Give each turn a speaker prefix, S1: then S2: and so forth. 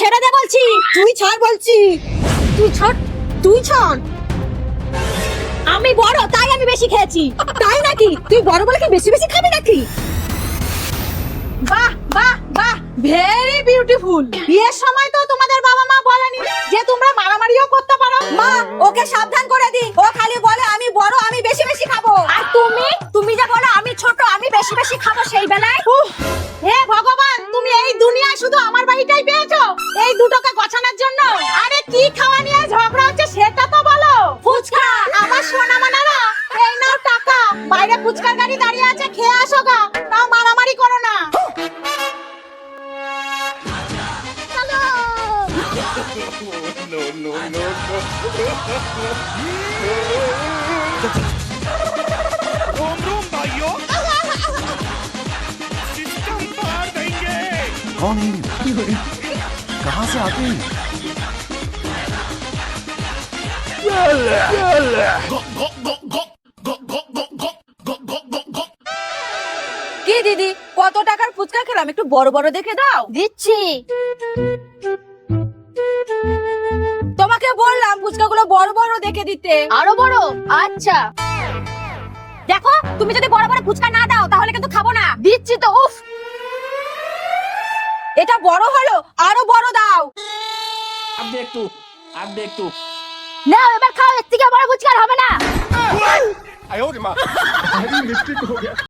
S1: ছেড়ে দে বলছি।
S2: তুই ছাড় বলছি।
S1: তুই ছাড়।
S2: তুই ছাড়।
S1: আমি বড় তাই আমি বেশি খেয়েছি।
S2: তাই নাকি? তুই বড় বলে কি বেশি বেশি খাবি নাকি?
S1: বাহ বাহ বাহ, ভেরি বিউটিফুল।
S2: বিয়ের সময় তো তোমাদের বাবা মা বলেনি যে তোমরা মারামারিও করতে পারো?
S1: মা ওকে সাবধান করে দি, ও খালি বলে আমি বড় আমি বেশি বেশি খাবো। আর তুমি যা বলো আমি ছোট আমি বেশি বেশি খাবো সেই বেলায়।
S2: হে ভগবান, তুমি এই দুনিয়ায় শুধু আমার বাড়িটাই পেয়েছো এই দুটোকে গছানোর জন্য? আরে কি খাওয়া নিয়ে ঝগড়া হচ্ছে সেটা তো বলো।
S1: ফুচকা।
S2: আমার সোনা মানারা, এই নাও টাকা, বাইরে ফুচকার গাড়ি দাঁড়িয়ে আছে, খেয়ে আসো গা, তাও মারামারি করো না।
S3: No, no, no, no. रोम रोम भाइयों, सिस्टम पार देंगे।
S4: कौन है ये? कहाँ से आते हैं?
S1: কি দিদি কত টাকার ফুচকা খেলাম, একটু বড় বড় দেখে দাও। দিচ্ছি। তোমাকে বললাম ফুচকাগুলো বড় বড় দেখে দিতে। আরো বড়? আচ্ছা। দেখো তুমি যদি বড় বড় ফুচকা না দাও তাহলে কিন্তু খাবো না। দিচ্ছি তো। উফ, এটা বড় হলো, আরো বড় দাও।
S5: अब देख तू
S1: না এবার খাও, এর থেকে বড় ফুচকা আর হবে না।
S3: आयो रे माँ।